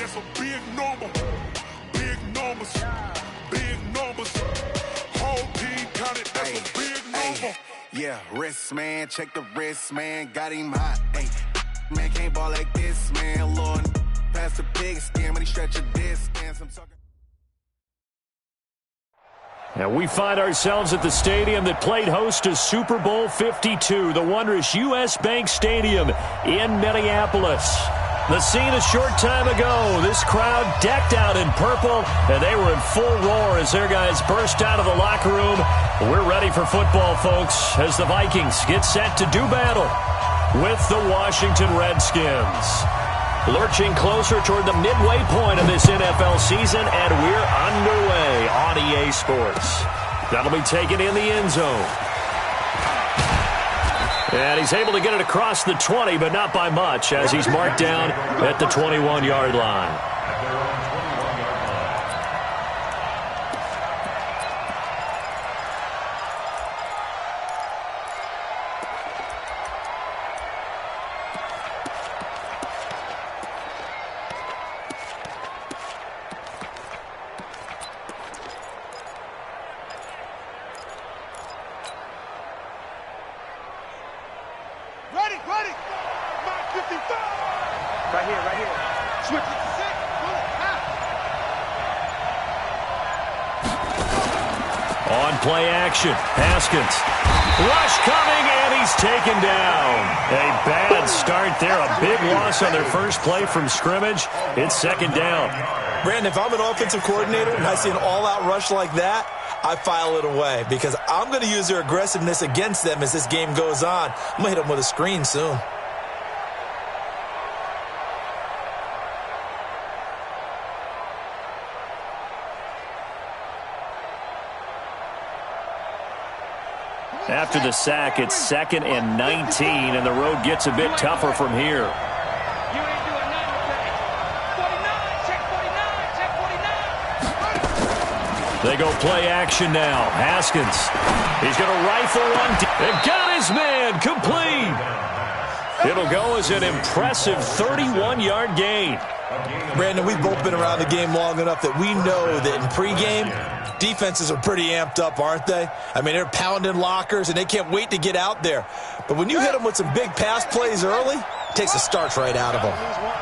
that's a big number. Big numbers. Big numbers. Whole team counted, that's a big number. Yeah, wrist, man. Check the wrist, man. Got him hot. Ay, man, can't ball like this, man. Lord, pass the big skin when he stretch a distance. I'm talking. And we find ourselves at the stadium that played host to Super Bowl 52, the wondrous U.S. Bank Stadium in Minneapolis. The scene a short time ago, this crowd decked out in purple, and they were in full roar as their guys burst out of the locker room. We're ready for football, folks, as the Vikings get set to do battle with the Washington Redskins. Lurching closer toward the midway point of this NFL season, and we're underway on EA Sports. That'll be taken in the end zone. And he's able to get it across the 20, but not by much, as he's marked down at the 21-yard line. Ready. Mark 55. Right here. Switch it to 6. On play action, Haskins. Rush coming, and he's taken down. A bad start there. A big loss on their first play from scrimmage. It's second down. Brandon, if I'm an offensive coordinator and I see an all-out rush like that, I file it away because I'm going to use their aggressiveness against them as this game goes on. I'm going to hit them with a screen soon. After the sack, it's 2nd and 19, and the road gets a bit tougher from here. You ain't doing nothing today. 49, check 49, check 49. They go play action now. Haskins. He's going to rifle one. And got his man complete. It'll go as an impressive 31-yard gain. Brandon, we've both been around the game long enough that we know that in pregame, defenses are pretty amped up, aren't they? I mean, they're pounding lockers, and they can't wait to get out there. But when you hit them with some big pass plays early, it takes the starch right out of them.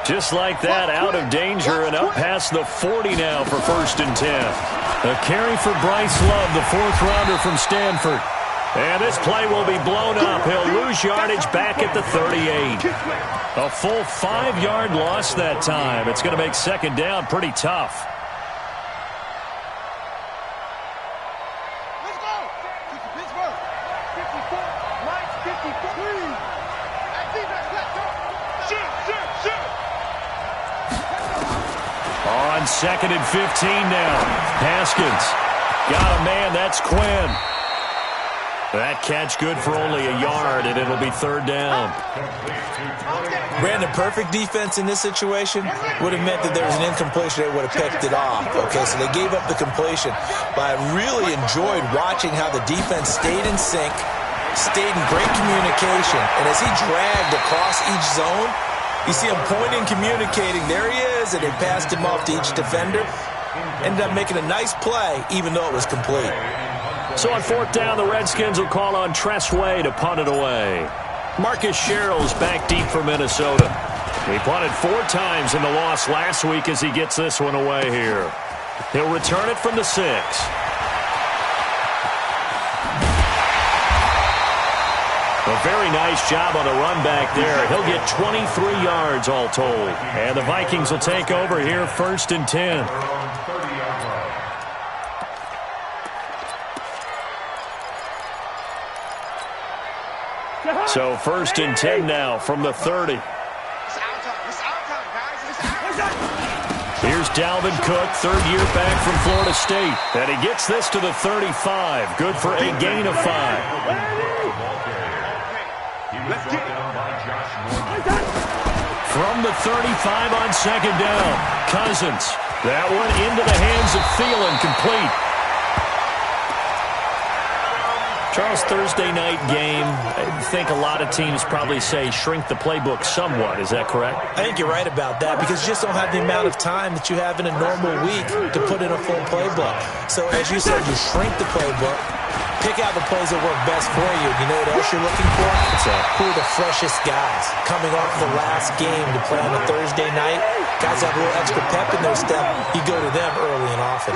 Just like that, out of danger and up past the 40 now for 1st and 10. A carry for Bryce Love, the 4th-rounder from Stanford. And this play will be blown up. He'll lose yardage back at the 38. A full 5-yard loss that time. It's going to make second down pretty tough. Let's go. Pittsburgh. 54. Lights 53. On 2nd and 15 now. Haskins. Got a man. That's Quinn. That catch good for only a yard, and it'll be 3rd down. Brandon, perfect defense in this situation would have meant that there was an incompletion. They would have picked it off. Okay, so they gave up the completion. But I really enjoyed watching how the defense stayed in sync, stayed in great communication. And as he dragged across each zone, you see him pointing, communicating. There he is, and they passed him off to each defender. Ended up making a nice play, even though it was complete. So on 4th down, the Redskins will call on Tressway to punt it away. Marcus Sherrill's back deep for Minnesota. He punted 4 times in the loss last week as he gets this one away here. He'll return it from the 6. A very nice job on the run back there. He'll get 23 yards all told. And the Vikings will take over here 1st and 10. So 1st and 10 now from the 30. Here's Dalvin Cook, 3rd year back from Florida State. And he gets this to the 35. Good for a gain of 5. From the 35 on 2nd down. Cousins. That one into the hands of Thielen, complete. Charles, Thursday night game, I think a lot of teams probably say shrink the playbook somewhat. Is that correct? I think you're right about that because you just don't have the amount of time that you have in a normal week to put in a full playbook. So as you said, you shrink the playbook, pick out the plays that work best for you. You know what else you're looking for? Who are the freshest guys coming off the last game to play on a Thursday night? Guys have a little extra pep in their step. You go to them early and often.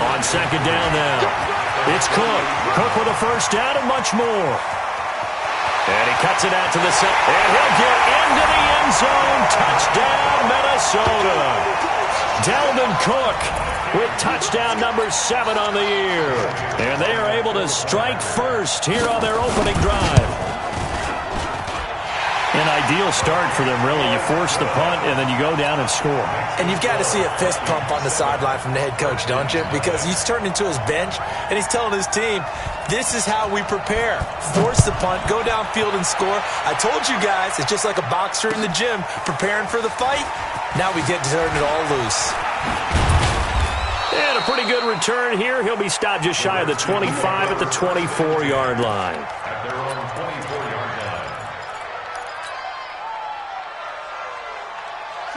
On second down now, it's Cook. Cook with a first down and much more. And he cuts it out to the center. And he'll get into the end zone. Touchdown, Minnesota. Dalvin Cook with touchdown number 7 on the year. And they are able to strike first here on their opening drive. An ideal start for them, really. You force the punt, and then you go down and score. And you've got to see a fist pump on the sideline from the head coach, don't you? Because he's turned into his bench, and he's telling his team, this is how we prepare. Force the punt, go downfield and score. I told you guys, it's just like a boxer in the gym preparing for the fight. Now we get to turn it all loose. And a pretty good return here. He'll be stopped just shy of the 25 at the 24-yard line.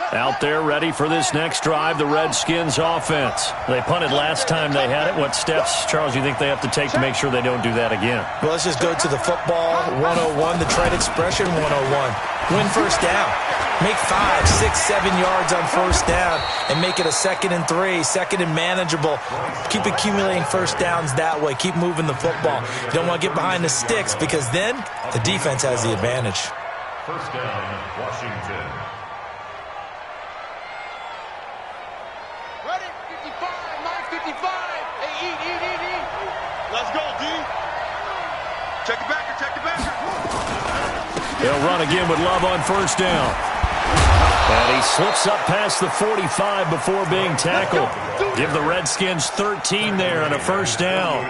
Out there ready for this next drive, the Redskins offense. They punted last time they had it. What steps, Charles, you think they have to take to make sure they don't do that again? Well, let's just go to the football 101, the trade expression 101. Win first down. Make 5, 6, 7 yards on first down and make it a 2nd and 3, 2nd and manageable. Keep accumulating first downs that way. Keep moving the football. You don't want to get behind the sticks because then the defense has the advantage. First down, Washington. Ready? 55, Mike, 55. Hey, eat. Let's go, D. Check the backer, check the backer. They'll run again with Love on first down. And he slips up past the 45 before being tackled. Give the Redskins 13 there on a first down.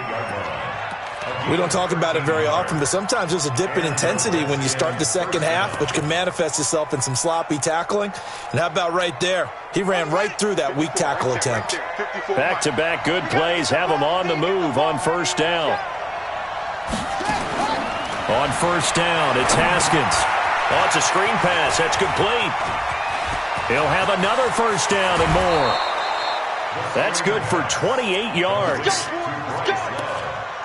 We don't talk about it very often, but sometimes there's a dip in intensity when you start the second half, which can manifest itself in some sloppy tackling. And how about right there? He ran right through that weak tackle attempt. Back-to-back good plays have him on the move on first down. On first down, it's Haskins. Oh, it's a screen pass. That's complete. He'll have another first down and more. That's good for 28 yards.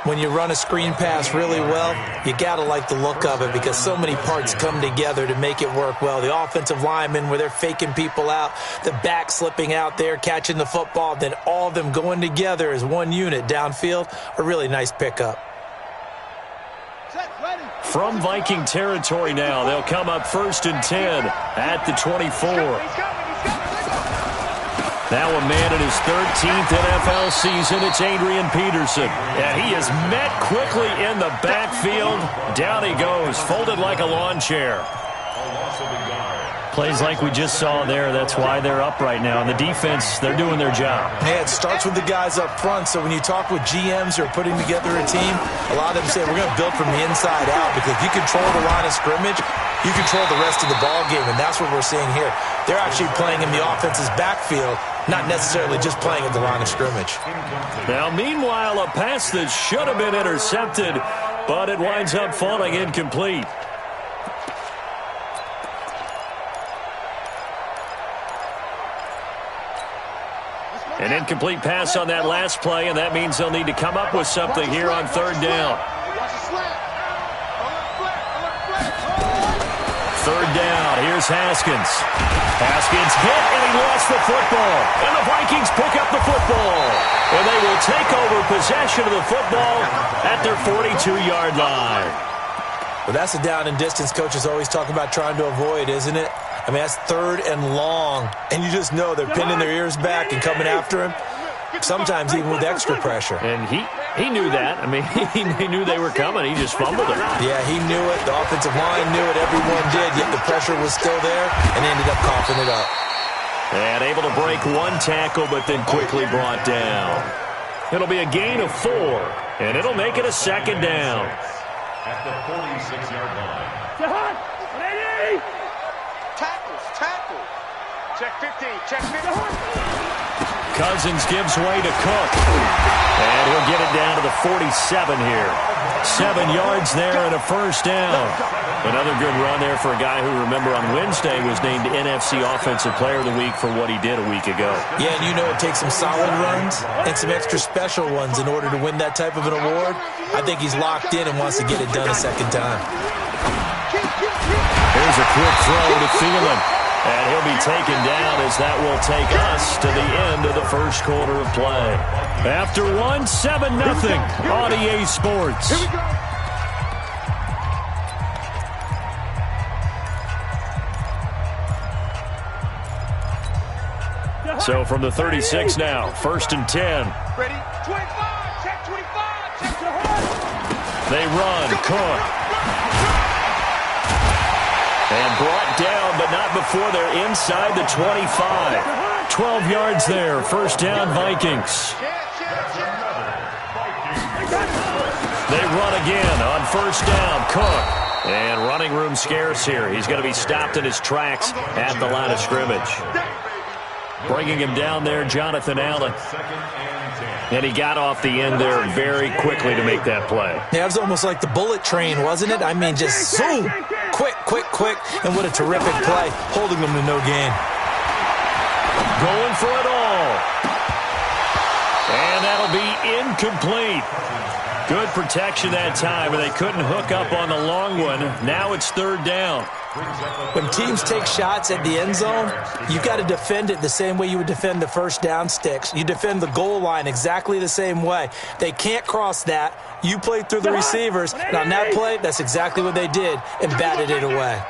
When you run a screen pass really well, you got to like the look of it because so many parts come together to make it work well. The offensive linemen, where they're faking people out, the back slipping out there, catching the football, then all of them going together as one unit downfield, a really nice pickup. From Viking territory now, they'll come up 1st and 10 at the 24. Now a man in his 13th NFL season, it's Adrian Peterson. And he is met quickly in the backfield. Down he goes, folded like a lawn chair. Plays like we just saw there. That's why they're up right now. And the defense, they're doing their job. Yeah, it starts with the guys up front. So when you talk with GMs who are putting together a team, a lot of them say we're going to build from the inside out because if you control the line of scrimmage, you control the rest of the ball game, and that's what we're seeing here. They're actually playing in the offense's backfield, not necessarily just playing at the line of scrimmage. Now, meanwhile, a pass that should have been intercepted, but it winds up falling incomplete. An incomplete pass on that last play, and that means they'll need to come up with something here on third down. Third down, here's Haskins. Haskins hit, and he lost the football. And the Vikings pick up the football. And they will take over possession of the football at their 42-yard line. Well, that's the down and distance coaches always talk about trying to avoid, isn't it? I mean, that's 3rd and long, and you just know they're pinning their ears back and coming after him, sometimes even with extra pressure. And he knew that. I mean, he knew they were coming. He just fumbled it. Yeah, he knew it. The offensive line knew it. Everyone did, yet the pressure was still there, and ended up coughing it up. And able to break one tackle, but then quickly brought down. It'll be a gain of 4, and it'll make it a 2nd down. At the 46-yard line. Tackle. Check 15, check 15. Cousins gives way to Cook. And he'll get it down to the 47 here. 7 yards there and a first down. Another good run there for a guy who, remember, on Wednesday was named NFC Offensive Player of the Week for what he did a week ago. Yeah, and you know it takes some solid runs and some extra special ones in order to win that type of an award. I think he's locked in and wants to get it done a second time. Here's a quick throw to Thielen. And he'll be taken down as that will take us to the end of the first quarter of play. After 7-0 on EA Sports. So from the 36 now, 1st and 10. Ready? 25, check 25, check to hold. They run, Cook. And brought down, but not before they're inside the 25. 12 yards there, first down Vikings. They run again on first down, Cook. And running room scarce here. He's going to be stopped in his tracks at the line of scrimmage. Bringing him down there, Jonathan Allen. And he got off the end there very quickly to make that play. Yeah, it was almost like the bullet train, wasn't it? I mean, just zoom, quick, and what a terrific play, holding them to no gain. Going for it all. And that'll be incomplete. Good protection that time, and they couldn't hook up on the long one. Now it's 3rd down. When teams take shots at the end zone, you've got to defend it the same way you would defend the first down sticks. You defend the goal line exactly the same way. They can't cross that. You play through the receivers. And on that play, that's exactly what they did and batted it away.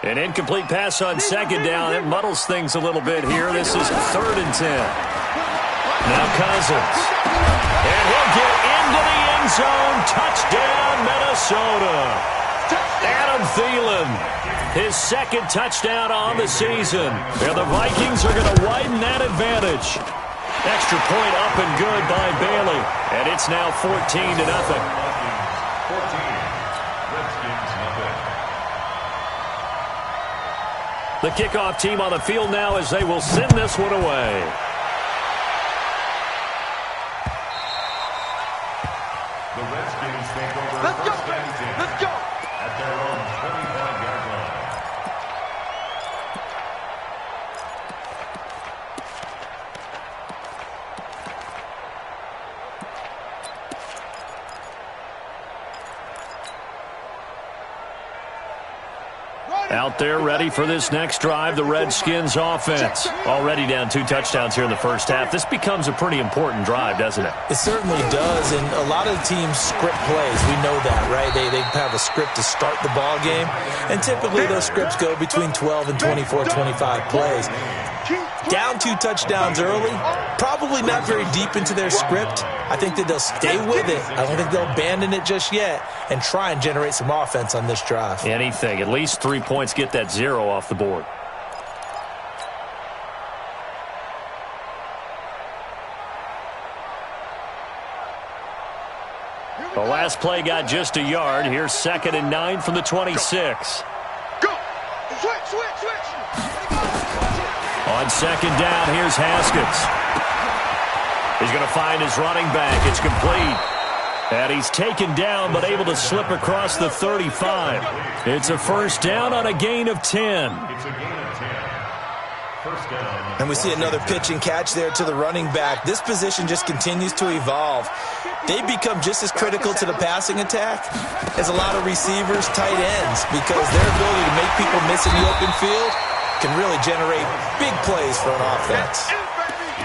An incomplete pass on 2nd down. It muddles things a little bit here. This is 3rd and 10. Now Cousins. And he'll get into the end zone. Touchdown, Minnesota. Adam Thielen, his 2nd touchdown on the season. And the Vikings are going to widen that advantage. Extra point up and good by Bailey. And it's now 14-0. 14, Redskins 0. The kickoff team on the field now as they will send this one away. The Redskins take over. Let's go, let's go. At their own 25-yard line. Out there ready for this next drive, the Redskins offense. Already down 2 touchdowns here in the first half. This becomes a pretty important drive, doesn't it? It certainly does, and a lot of the teams script plays. We know that, right? They have a script to start the ball game, and typically those scripts go between 12 and 24, 25 plays. Down 2 touchdowns early, probably not very deep into their script. I think that they'll stay with it. I don't think they'll abandon it just yet and try and generate some offense on this drive. Anything. At least 3 points, get that 0 off the board. The last play got just a yard. Here's 2nd and 9 from the 26. Go! Switch! On 2nd down, here's Haskins. He's going to find his running back. It's complete. And he's taken down but able to slip across the 35. It's a first down on a gain of 10. It's a gain of 10. First down. And we see another pitch and catch there to the running back. This position just continues to evolve. They become just as critical to the passing attack as a lot of receivers, tight ends, because their ability to make people miss in the open field can really generate big plays for an offense.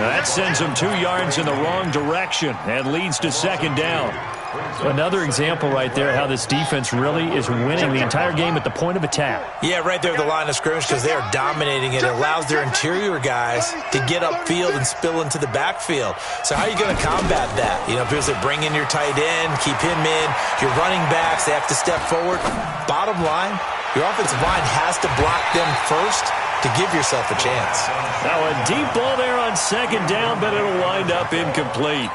That sends them 2 yards in the wrong direction and leads to 2nd down. Another example right there how this defense really is winning the entire game at the point of attack. Yeah, right there at the line of scrimmage because they are dominating it. It allows their interior guys to get upfield and spill into the backfield. So how are you going to combat that? You know, because they bring in your tight end, keep him in, your running backs, they have to step forward. Bottom line, your offensive line has to block them first to give yourself a chance. Now a deep ball there on 2nd down, but it'll wind up incomplete.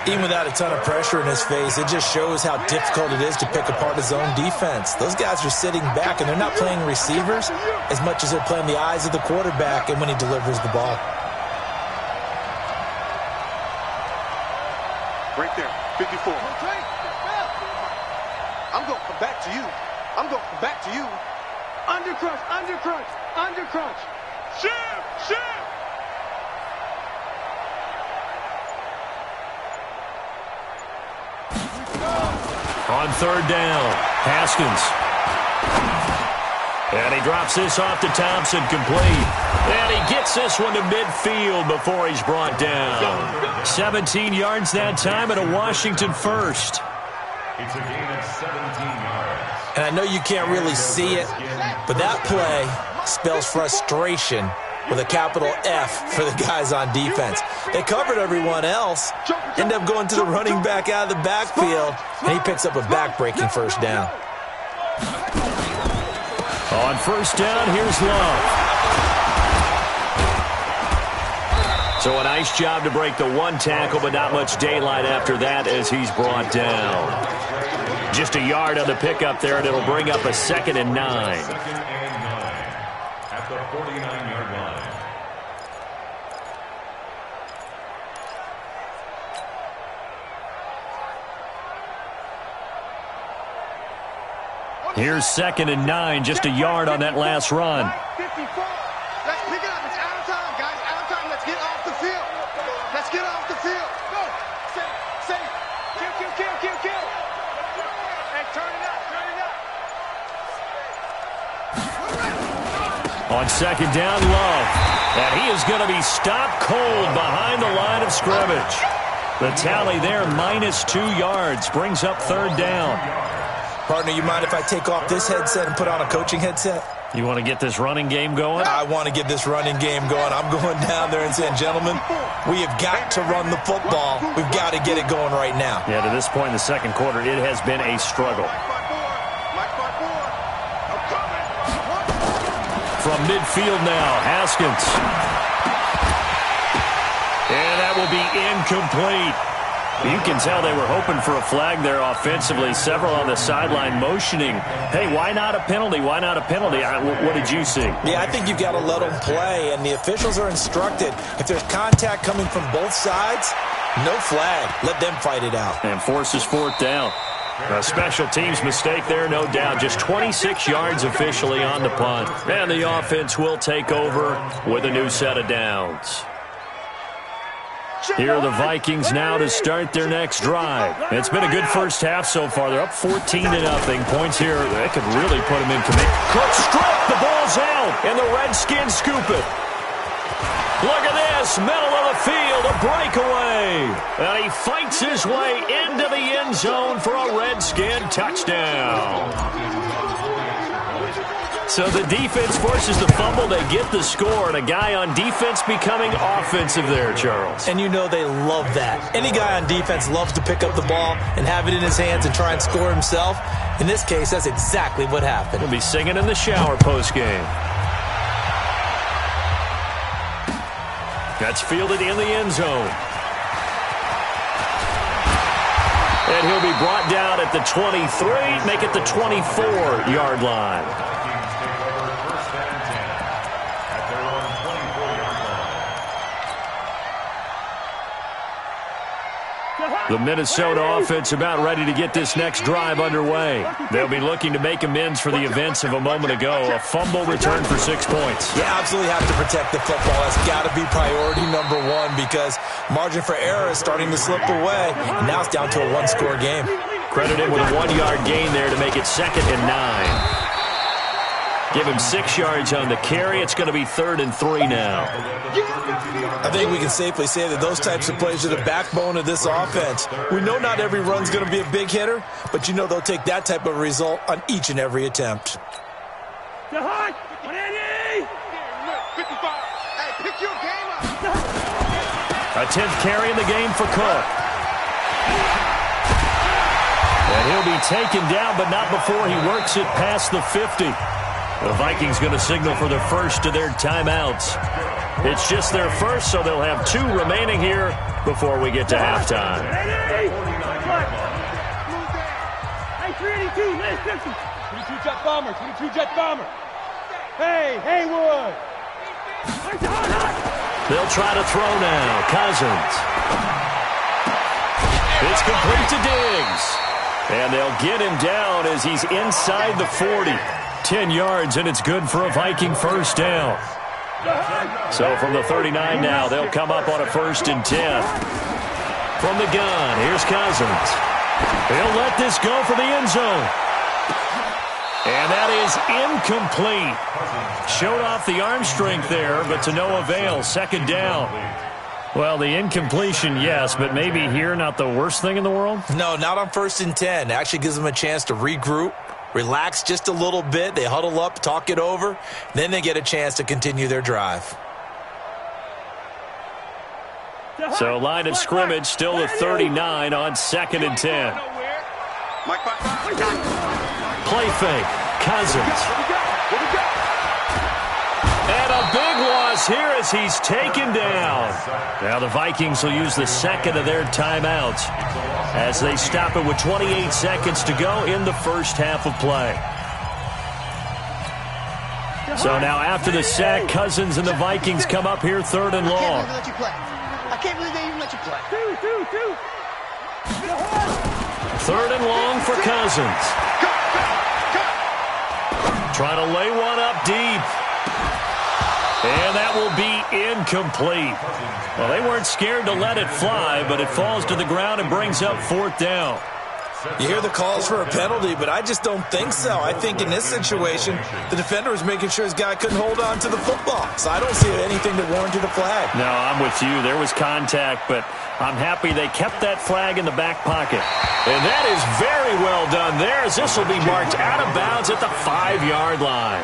Even without a ton of pressure in his face, it just shows how difficult it is to pick apart his own defense. Those guys are sitting back, and they're not playing receivers as much as they're playing the eyes of the quarterback and when he delivers the ball. Right there, 54. I'm going to come back to you. I'm going to come back to you. Under crunch, under crunch, under crunch. Shift, shift. On third down, Haskins. And he drops this off to Thompson, complete. And he gets this one to midfield before he's brought down. 17 yards that time and a Washington first. It's a gain of 17 yards. And I know you can't really see it, but that play spells frustration with a capital F for the guys on defense. They covered everyone else, end up going to the running back out of the backfield, and he picks up a back-breaking first down. On first down, here's Love. So a nice job to break the one tackle, but not much daylight after that as he's brought down. Just a yard on the pickup there, and it'll bring up a 2nd and 9. Second and 9 at the 49-yard line. Here's 2nd and 9, just a yard on that last run. 54. Let's pick it up. It's out of time, guys. Out of time. Let's get off the field. Let's get off the field. Go. Say. Kill. Hey, turn it up. On 2nd down, Love. And he is going to be stopped cold behind the line of scrimmage. The tally there, -2 yards, brings up 3rd down. Partner, you mind if I take off this headset and put on a coaching headset? You want to get this running game going? I want to get this running game going. I'm going down there and saying, gentlemen, we have got to run the football. We've got to get it going right now. Yeah, to this point in the second quarter, it has been a struggle. From midfield now, Haskins. And that will be incomplete. You can tell they were hoping for a flag there offensively. Several on the sideline motioning, hey, why not a penalty? Why not a penalty? What did you see? Yeah, I think you've got to let them play, and the officials are instructed, if there's contact coming from both sides, no flag. Let them fight it out. And forces 4th down. A special teams mistake there, no doubt. Just 26 yards officially on the punt. And the offense will take over with a new set of downs. Here are the Vikings now to start their next drive. It's been a good first half so far. They're up 14-0. Points here, that could really put them in command. Cook strip, the ball's out, and the Redskins scoop it. Look at this, middle of the field, a breakaway. And he fights his way into the end zone for a Redskin touchdown. So the defense forces the fumble. They get the score, and a guy on defense becoming offensive there, Charles. And you know they love that. Any guy on defense loves to pick up the ball and have it in his hands and try and score himself. In this case, that's exactly what happened. He'll be singing in the shower postgame. That's fielded in the end zone. And he'll be brought down at the 23, make it the 24-yard line. The Minnesota offense about ready to get this next drive underway. They'll be looking to make amends for the events of a moment ago. A fumble return for 6 points. You absolutely have to protect the football. That's got to be priority number one because margin for error is starting to slip away, and now it's down to a one-score game. Credited with a 1-yard gain there to make it 2nd and 9. Give him 6 yards on the carry. It's going to be 3rd and 3 now. I think we can safely say that those types of plays are the backbone of this offense. We know not every run's going to be a big hitter, but you know they'll take that type of result on each and every attempt. A 10th carry in the game for Cook. And he'll be taken down, but not before he works it past the 50. The Vikings going to signal for the first of their timeouts. It's just their first, so they'll have 2 remaining here before we get to halftime. Hey, 382, nice 50. 22 jet bomber. Hey, Haywood. They'll try to throw now. Cousins. This It's complete to Diggs. And they'll get him down as he's inside the 40. 10 yards, and it's good for a Viking first down. So from the 39 now, they'll come up on a 1st and 10. From the gun, here's Cousins. He'll let this go for the end zone. And that is incomplete. Showed off the arm strength there, but to no avail. 2nd down. Well, the incompletion, yes, but maybe here not the worst thing in the world? No, not on 1st and 10. Actually gives them a chance to regroup, relax just a little bit. They huddle up, talk it over. Then they get a chance to continue their drive. So line of scrimmage still the 39 on 2nd and 10. Play fake. Cousins. And a big loss here as he's taken down. Now the Vikings will use the 2nd of their timeouts as they stop it with 28 seconds to go in the first half of play. So now after the sack, Cousins and the Vikings come up here 3rd and long. I can't believe they even let you play. 3rd and long for Cousins. Trying to lay one up deep. And that will be incomplete. Well, they weren't scared to let it fly, but it falls to the ground and brings up 4th down. You hear the calls for a penalty, but I just don't think so. I think in this situation, the defender was making sure his guy couldn't hold on to the football. So I don't see anything that warranted a flag. No, I'm with you. There was contact, but I'm happy they kept that flag in the back pocket. And that is very well done there, as this will be marked out of bounds at the 5-yard line.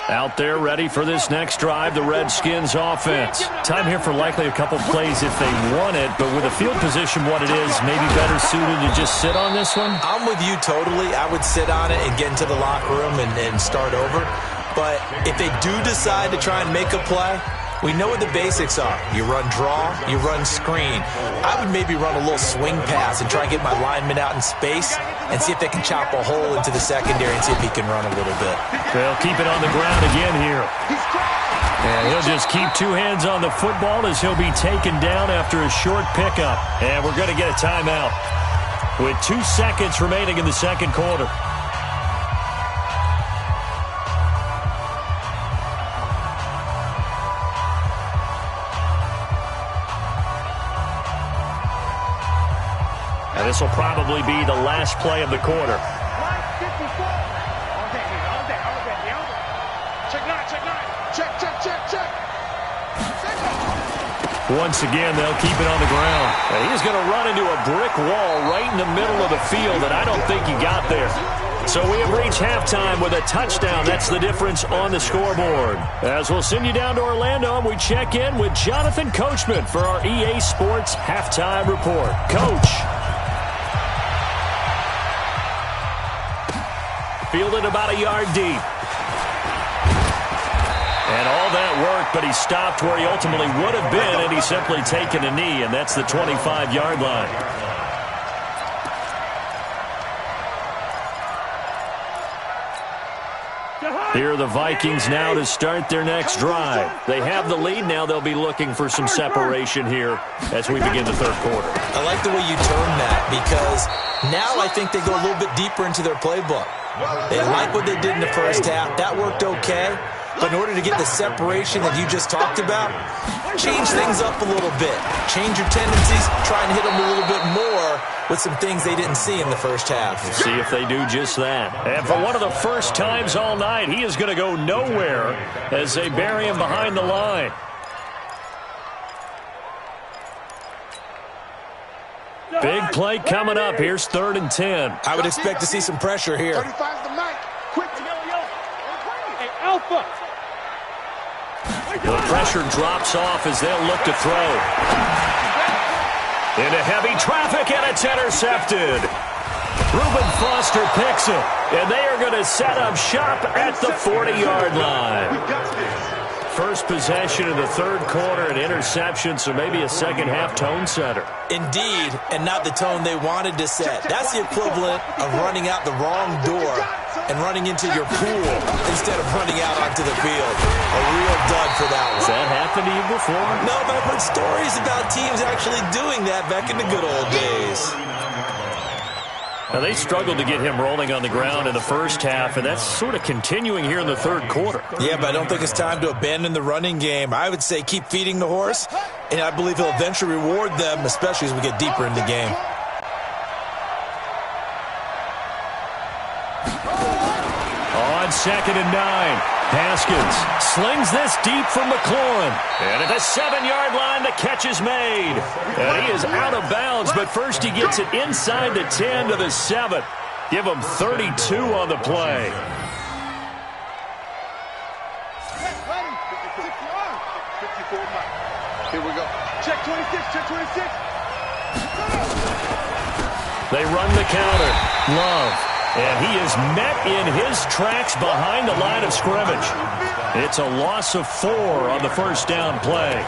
Out there ready for this next drive, the Redskins offense. Time here for likely a couple plays if they want it, but with the field position what it is, maybe better suited to just sit on this one? I'm with you totally. I would sit on it and get into the locker room and start over. But if they do decide to try and make a play, we know what the basics are. You run draw, you run screen. I would maybe run a little swing pass and try and get my lineman out in space and see if they can chop a hole into the secondary and see if he can run a little bit. They'll keep it on the ground again here. And he'll just keep 2 hands on the football as he'll be taken down after a short pickup. And we're going to get a timeout with 2 seconds remaining in the 2nd quarter. And this will probably be the last play of the quarter. Once again, they'll keep it on the ground. And he's going to run into a brick wall right in the middle of the field, and I don't think he got there. So we have reached halftime with a touchdown. That's the difference on the scoreboard. As we'll send you down to Orlando, and we check in with Jonathan Coachman for our EA Sports Halftime Report. Coach. Fielded about a yard deep. And all that work, but he stopped where he ultimately would have been, and he's simply taken a knee, and that's the 25-yard line. Here are the Vikings now to start their next drive. They have the lead. Now they'll be looking for some separation here as we begin the 3rd quarter. I like the way you term that, because now I think they go a little bit deeper into their playbook. They like what they did in the first half. That worked okay. But in order to get the separation that you just talked about, change things up a little bit. Change your tendencies. Try and hit them a little bit more with some things they didn't see in the first half. See if they do just that. And for one of the first times all night, he is going to go nowhere as they bury him behind the line. Big play coming up. Here's 3rd and 10. I would expect to see some pressure here. 35's the mic. Quick. Hey, Alpha. The pressure drops off as they'll look to throw. Into heavy traffic, and it's intercepted. Reuben Foster picks it, and they are going to set up shop at the 40-yard line. first possession of the third quarter, an interception, so maybe a second-half tone setter. Indeed, and not the tone they wanted to set. That's the equivalent of running out the wrong door and running into your pool instead of running out onto the field. A real dud for that one. Has that happened to you before? No, but I've heard stories about teams actually doing that back in the good old days. Now, they struggled to get him rolling on the ground in the first half, and that's sort of continuing here in the third quarter. Yeah, but I don't think it's time to abandon the running game. I would say keep feeding the horse, and I believe he'll eventually reward them, especially as we get deeper in the game. On 2nd and 9. Haskins slings this deep from McLaurin. And at the 7-yard line, the catch is made. And he is out of bounds, but first he gets it inside the 10 to the 7. Give him 32 on the play. Here we go. Check 26, check 26. They run the counter. Love. And he is met in his tracks behind the line of scrimmage. It's a loss of 4 on the first down play.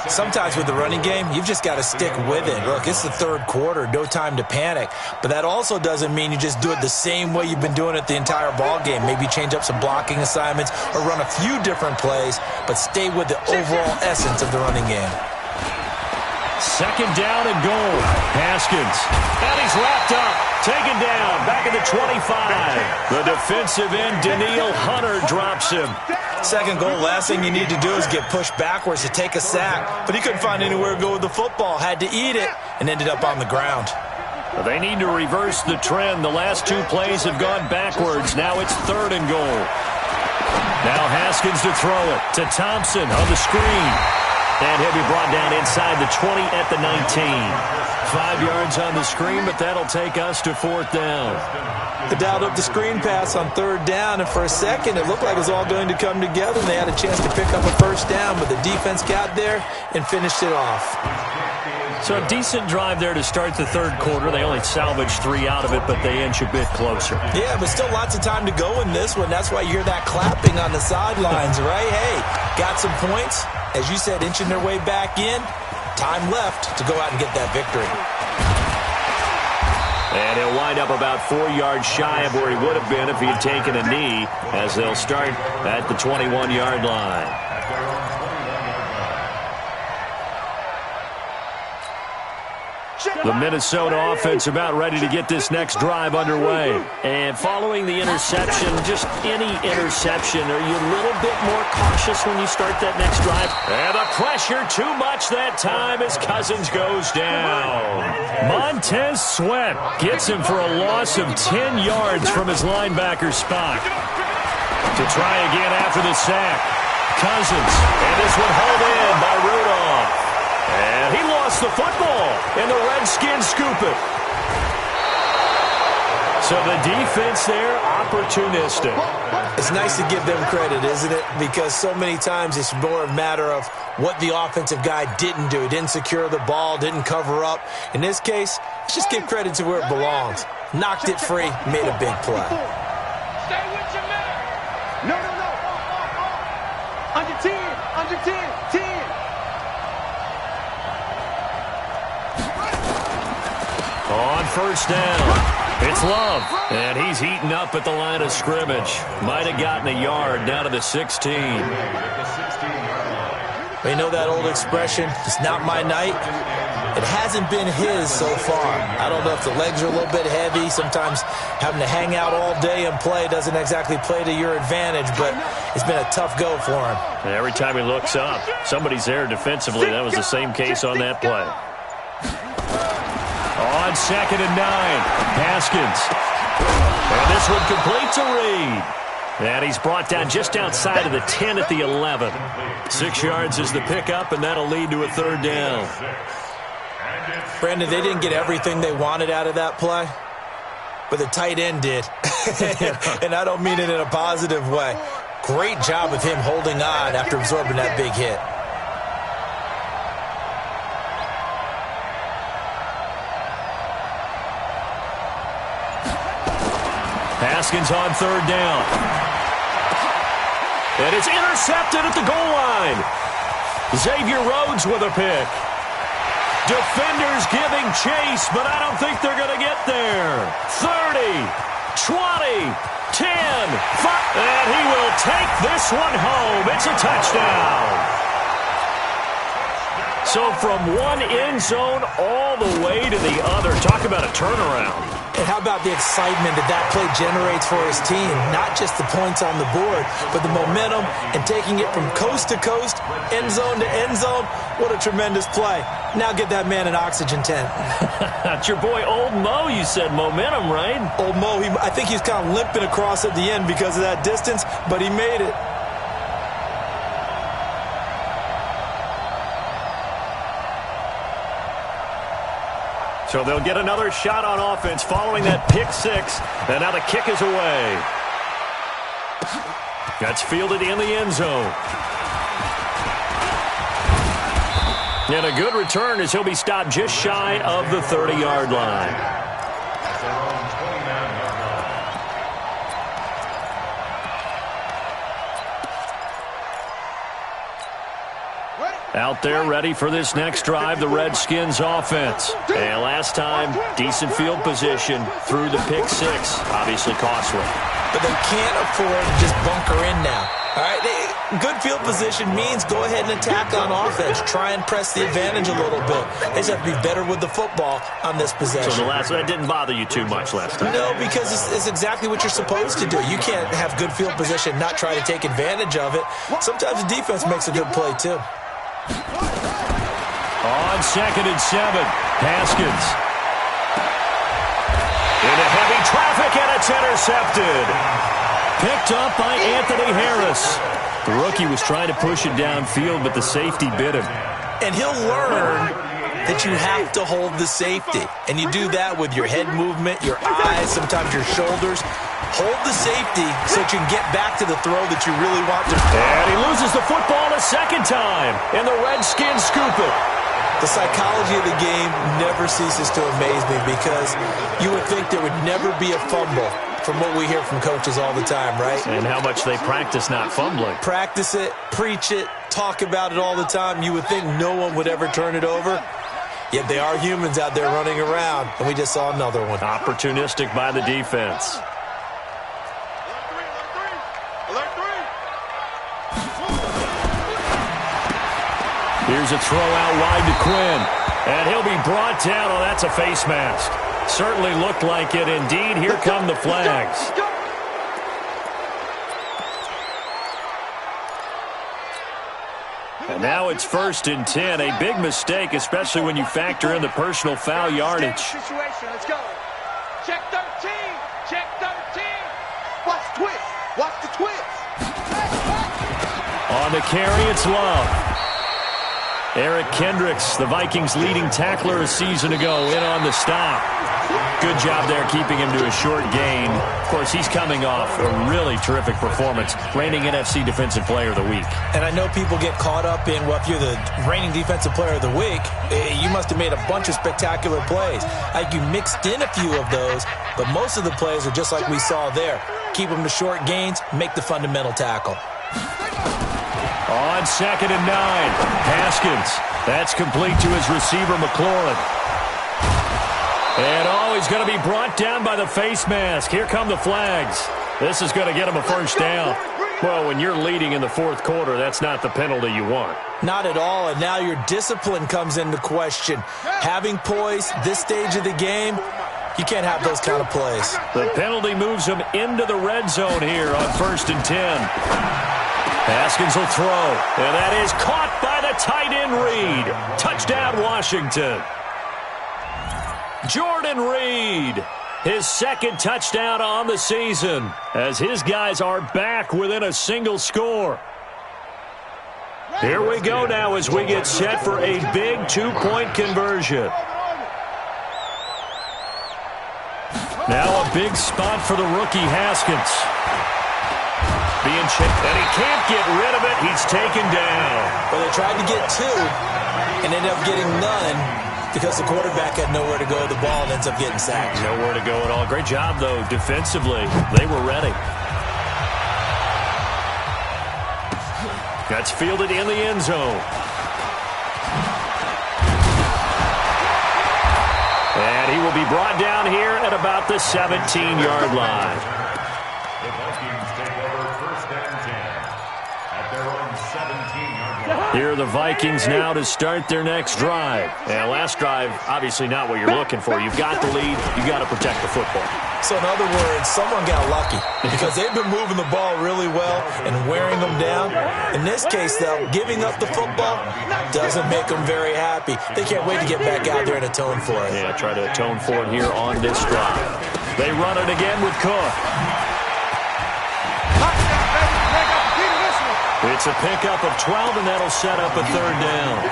Sometimes with the running game, you've just got to stick with it. Look, it's the third quarter, no time to panic. But that also doesn't mean you just do it the same way you've been doing it the entire ball game. Maybe change up some blocking assignments or run a few different plays, but stay with the overall essence of the running game. 2nd down and goal. Haskins. And he's wrapped up. Taken down. Back at the 25. The defensive end, Daniil Hunter, drops him. Second goal, last thing you need to do is get pushed backwards to take a sack. But he couldn't find anywhere to go with the football. Had to eat it and ended up on the ground. They need to reverse the trend. The last 2 plays have gone backwards. Now it's 3rd and goal. Now Haskins to throw it to Thompson on the screen. And he'll be brought down inside the 20 at the 19. 5 yards on the screen, but that'll take us to 4th down. They dialed up the screen pass on 3rd down, and for a second it looked like it was all going to come together, and they had a chance to pick up a first down, but the defense got there and finished it off. So a decent drive there to start the third quarter. They only salvaged 3 out of it, but they inch a bit closer. Yeah, but still lots of time to go in this one. That's why you hear that clapping on the sidelines, right? Hey, got some points. As you said, inching their way back in. Time left to go out and get that victory. And he'll wind up about 4 yards shy of where he would have been if he had taken a knee, as they'll start at the 21-yard line. The Minnesota offense about ready to get this next drive underway. And following the interception, just any interception, are you a little bit more cautious when you start that next drive? And the pressure too much that time as Cousins goes down. Montez Sweat gets him for a loss of 10 yards from his linebacker spot. To try again after the sack. Cousins, and this one hauled in by Rudolph. And he lost the football, and the Redskins scoop it. So the defense there, opportunistic. It's nice to give them credit, isn't it? Because so many times it's more a matter of what the offensive guy didn't do. He didn't secure the ball, didn't cover up. In this case, let's just give credit to where it belongs. Knocked it free, made a big play. Stay with your man. No. Under 10, 10. On first down, it's Love, and he's heating up at the line of scrimmage. Might have gotten a yard down to the 16. You know that old expression, it's not my night? It hasn't been his so far. I don't know if the legs are a little bit heavy. Sometimes having to hang out all day and play doesn't exactly play to your advantage, but it's been a tough go for him. And every time he looks up, somebody's there defensively. That was the same case on that play. On 2nd and 9, Haskins. And this one completes a read. And he's brought down just outside of the 10 at the 11. 6 yards is the pickup, and that'll lead to a 3rd down. Brandon, they didn't get everything they wanted out of that play, but the tight end did. And I don't mean it in a positive way. Great job of him holding on after absorbing that big hit. Haskins on 3rd down. And it's intercepted at the goal line. Xavier Rhodes with a pick. Defenders giving chase, but I don't think they're going to get there. 30, 20, 10, 5. And he will take this one home. It's a touchdown. So from one end zone all the way to the other. Talk about a turnaround. And how about the excitement that play generates for his team? Not just the points on the board, but the momentum and taking it from coast to coast, end zone to end zone. What a tremendous play. Now get that man an oxygen tent. That's your boy Old Mo. You said momentum, right? Old Mo, I think he's kind of limping across at the end because of that distance, but he made it. So they'll get another shot on offense following that pick six. And now the kick is away. That's fielded in the end zone. And a good return as he'll be stopped just shy of the 30-yard line. Out there ready for this next drive, the Redskins offense. And last time, decent field position through the pick six. Obviously costly. But they can't afford to just bunker in now. All right, good field position means go ahead and attack on offense. Try and press the advantage a little bit. They just have to be better with the football on this possession. So that didn't bother you too much last time? No, because it's exactly what you're supposed to do. You can't have good field position, not try to take advantage of it. Sometimes the defense makes a good play, too. On 2nd and 7, Haskins. Into heavy traffic, and it's intercepted. Picked up by Anthony Harris. The rookie was trying to push it downfield, but the safety bit him. And he'll learn that you have to hold the safety. And you do that with your head movement, your eyes, sometimes your shoulders. Hold the safety so that you can get back to the throw that you really want to. And he loses the football a second time, and the Redskins scoop it. The psychology of the game never ceases to amaze me because you would think there would never be a fumble from what we hear from coaches all the time, right? And how much they practice not fumbling. Practice it, preach it, talk about it all the time. You would think no one would ever turn it over. Yet they are humans out there running around, and we just saw another one. Opportunistic by the defense. Here's a throw out wide to Quinn. And he'll be brought down. Oh, that's a face mask. Certainly looked like it. Indeed, here come the flags. And now it's 1st and 10. A big mistake, especially when you factor in the personal foul yardage. Let's go. Check 13. Check 13. Watch the twist. Watch the twist. On the carry, it's Love. Eric Kendricks, the Vikings' leading tackler a season ago, in on the stop. Good job there keeping him to a short gain. Of course, he's coming off a really terrific performance, reigning NFC Defensive Player of the Week. And I know people get caught up in, well, if you're the reigning Defensive Player of the Week, you must have made a bunch of spectacular plays. Like you mixed in a few of those, but most of the plays are just like we saw there. Keep them to short gains, make the fundamental tackle. On 2nd and 9, Haskins. That's complete to his receiver, McLaurin. And he's going to be brought down by the face mask. Here come the flags. This is going to get him a first down. Well, when you're leading in the 4th quarter, that's not the penalty you want. Not at all, and now your discipline comes into question. Having poise this stage of the game, you can't have those kind of plays. The penalty moves him into the red zone here on 1st and 10. Haskins will throw, and that is caught by the tight end Reed. Touchdown, Washington. Jordan Reed, his 2nd touchdown on the season, as his guys are back within a single score. Here we go now as we get set for a big 2-point conversion. Now a big spot for the rookie Haskins. Being chipped, and he can't get rid of it. He's taken down. Well, they tried to get 2 and ended up getting none because the quarterback had nowhere to go with the ball and ends up getting sacked. Nowhere to go at all. Great job, though, defensively. They were ready. That's fielded in the end zone. And he will be brought down here at about the 17-yard line. The Vikings take over first and 10 at their own 17-yard line. Here are the Vikings now to start their next drive. And last drive, obviously not what you're looking for. You've got the lead. You've got to protect the football. So in other words, someone got lucky because they've been moving the ball really well and wearing them down. In this case, though, giving up the football doesn't make them very happy. They can't wait to get back out there and atone for it. Yeah, try to atone for it here on this drive. They run it again with Cook. It's a pickup of 12, and that'll set up a third down.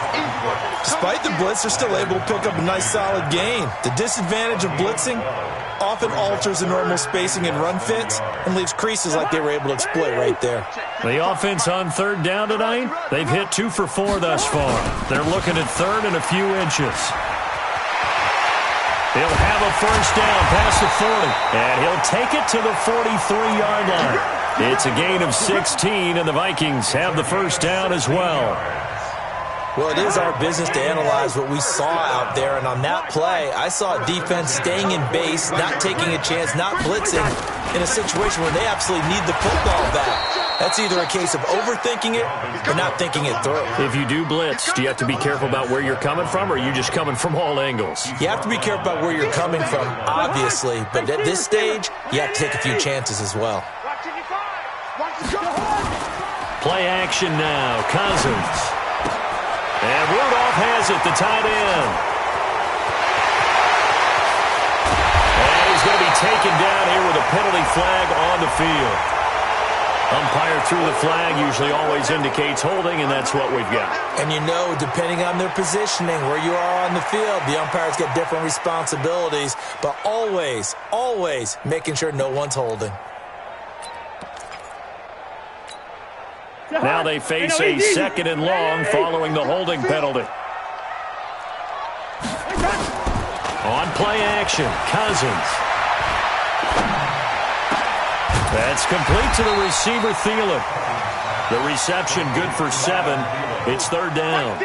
Despite the blitz, they're still able to pick up a nice solid gain. The disadvantage of blitzing often alters the normal spacing and run fits and leaves creases like they were able to exploit right there. The offense on third down tonight, they've hit 2 for 4 thus far. They're looking at third and a few inches. He'll have a first down past the 40, and he'll take it to the 43-yard line. It's a gain of 16, and the Vikings have the first down as well. Well, it is our business to analyze what we saw out there, and on that play, I saw a defense staying in base, not taking a chance, not blitzing, in a situation where they absolutely need the football back. That's either a case of overthinking it or not thinking it through. If you do blitz, do you have to be careful about where you're coming from, or are you just coming from all angles? You have to be careful about where you're coming from, obviously, but at this stage, you have to take a few chances as well. Play action now, Cousins. And Rudolph has it, the tight end. And he's going to be taken down here with a penalty flag on the field. Umpire threw the flag, usually always indicates holding, and that's what we've got. And you know, depending on their positioning, where you are on the field, the umpires get different responsibilities, but always, always making sure no one's holding. Now they face a second and long following the holding penalty. On play action, Cousins. That's complete to the receiver, Thielen. The reception good for 7. It's third down.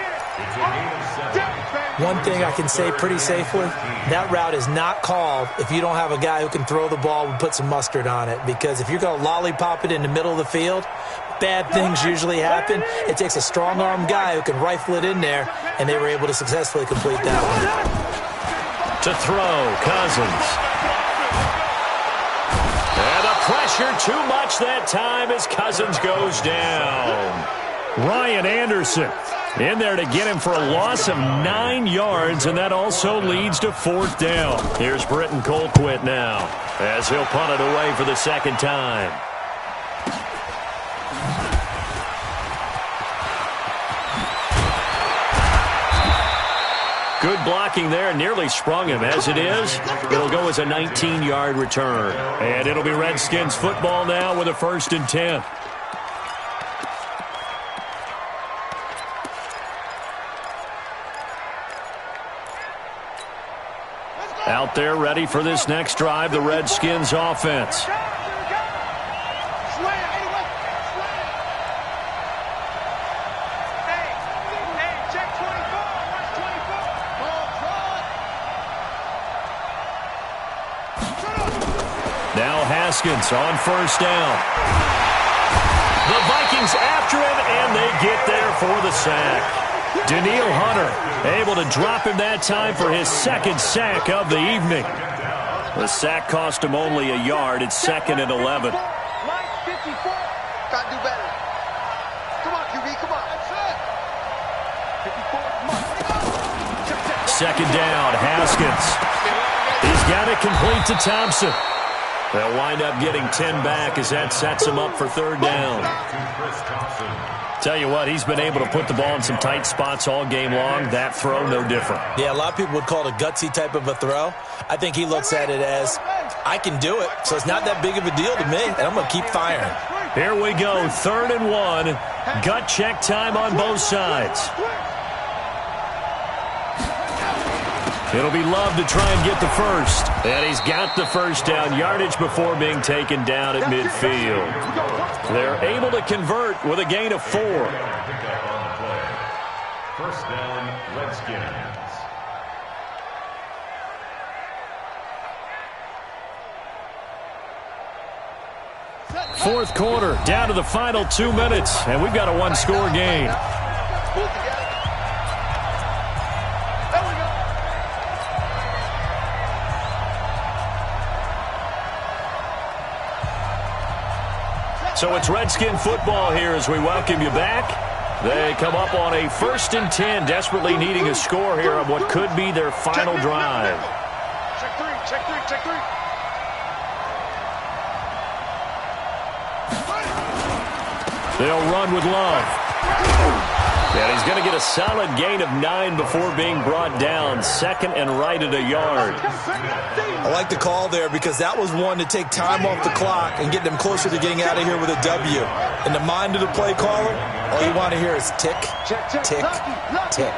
One thing I can say pretty safely, that route is not called if you don't have a guy who can throw the ball and put some mustard on it. Because if you're going to lollipop it in the middle of the field, bad things usually happen. It takes a strong-arm guy who can rifle it in there, and they were able to successfully complete that one. To throw, Cousins. And the pressure too much that time as Cousins goes down. Ryan Anderson in there to get him for a loss of 9 yards, and that also leads to fourth down. Here's Britton Colquitt now as he'll punt it away for the second time. Good blocking there, nearly sprung him. As it is, it'll go as a 19-yard return. And it'll be Redskins football now with a 1st and 10. Out there ready for this next drive, the Redskins offense. Now Haskins on first down. The Vikings after him, and they get there for the sack. Daniil Hunter able to drop him that time for his second sack of the evening. The sack cost him only a yard. It's 2nd and 11. Got to do better. Come on, QB, come on. That's it. 54, come on. Second down, Haskins. He's got it complete to Thompson. They'll wind up getting 10 back as that sets him up for third down. Tell you what, he's been able to put the ball in some tight spots all game long. That throw, no different. Yeah, a lot of people would call it a gutsy type of a throw. I think he looks at it as, I can do it, so it's not that big of a deal to me, and I'm going to keep firing. Here we go, 3rd and 1. Gut check time on both sides. It'll be Love to try and get the first. And he's got the first down, yardage before being taken down at midfield. They're able to convert with a gain of 4. First down, Redskins. Fourth quarter, down to the final 2 minutes, and we've got a one-score game. So it's Redskin football here as we welcome you back. They come up on a 1st and 10, desperately needing a score here on what could be their final drive. Check three, check three, check three. They'll run with Love. And he's going to get a solid gain of 9 before being brought down. Second and right at a yard. I like the call there because that was one to take time off the clock and get them closer to getting out of here with a W. In the mind of the play caller, all you want to hear is tick, tick, tick. Jim.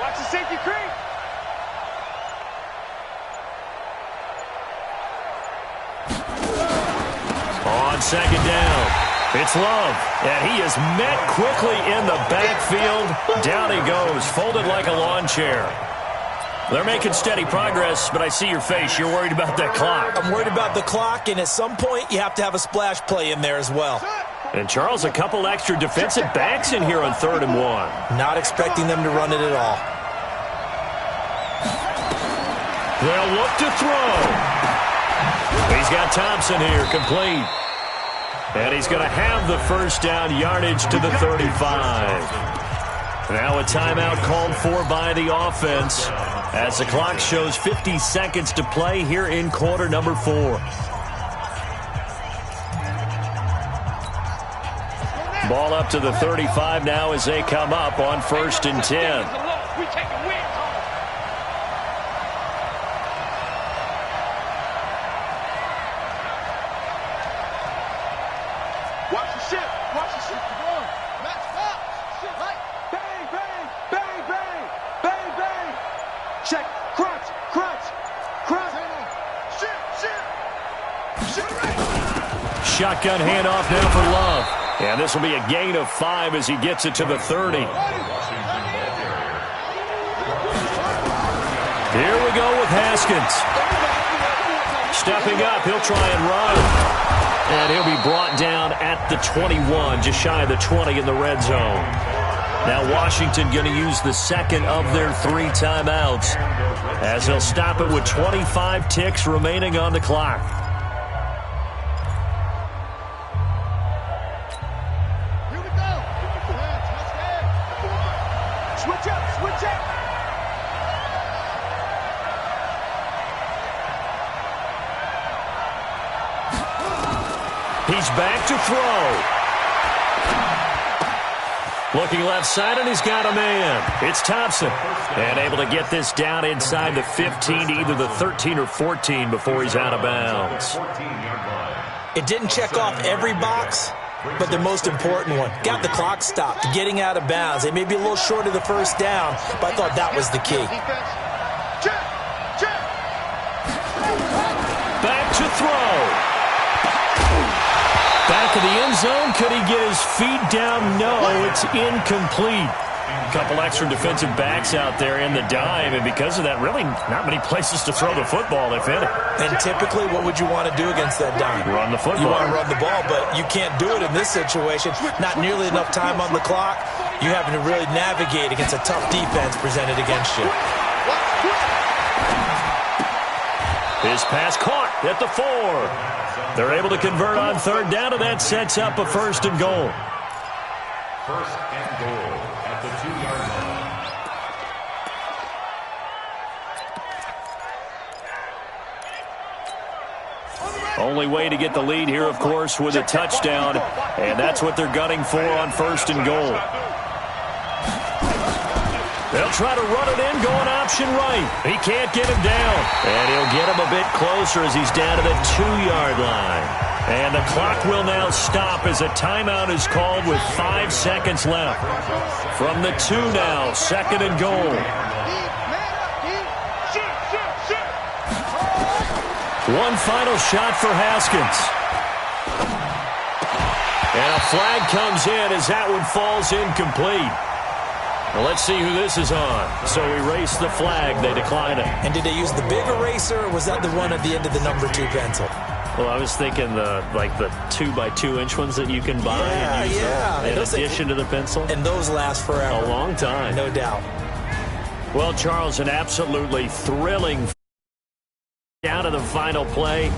Watch the safety creep. On second down, it's Love, and he is met quickly in the backfield. Down he goes, folded like a lawn chair. They're making steady progress, but I see your face. You're worried about that clock. I'm worried about the clock, and at some point, you have to have a splash play in there as well. And, Charles, a couple extra defensive backs in here on 3rd and 1. Not expecting them to run it at all. They'll look to throw. He's got Thompson here, complete. And he's going to have the first down, yardage to the 35. Now a timeout called for by the offense as the clock shows 50 seconds to play here in quarter number 4. Ball up to the 35 now as they come up on 1st and 10. Shotgun handoff now for Love. And this will be a gain of 5 as he gets it to the 30. Here we go with Haskins. Stepping up, he'll try and run. And he'll be brought down at the 21, just shy of the 20 in the red zone. Now Washington going to use the second of their 3 timeouts as they'll stop it with 25 ticks remaining on the clock. He's back to throw. Looking left side, and he's got a man. It's Thompson. And able to get this down inside the 15 to either the 13 or 14 before he's out of bounds. It didn't check off every box, but the most important one. Got the clock stopped, getting out of bounds. They may be a little short of the first down, but I thought that was the key. Back to throw. Back of the end zone. Could he get his feet down? No, it's incomplete. A couple extra defensive backs out there in the dime, and because of that, really not many places to throw the football, if any. And typically, what would you want to do against that dime? Run the football. You want to run the ball, but you can't do it in this situation. Not nearly enough time on the clock. You're having to really navigate against a tough defense presented against you. His pass caught at the 4. They're able to convert on 3rd down, and that sets up a 1st and goal. 1st and goal at the 2-yard line. Only way to get the lead here, of course, with a touchdown, and that's what they're gunning for on 1st and goal. They'll try to run it in, going option right. He can't get him down. And he'll get him a bit closer as he's down to the 2-yard line. And the clock will now stop as a timeout is called with 5 seconds left. From the 2 now, 2nd and goal. One final shot for Haskins. And a flag comes in as that one falls incomplete. Well, let's see who this is on. So erase the flag. They decline it. And did they use the big eraser, or was that the one at the end of the number 2 pencil? Well, I was thinking the 2x2-inch ones that you can buy and use in addition to the pencil. And those last forever. A long time. No doubt. Well, Charles, an absolutely thrilling down to the final play.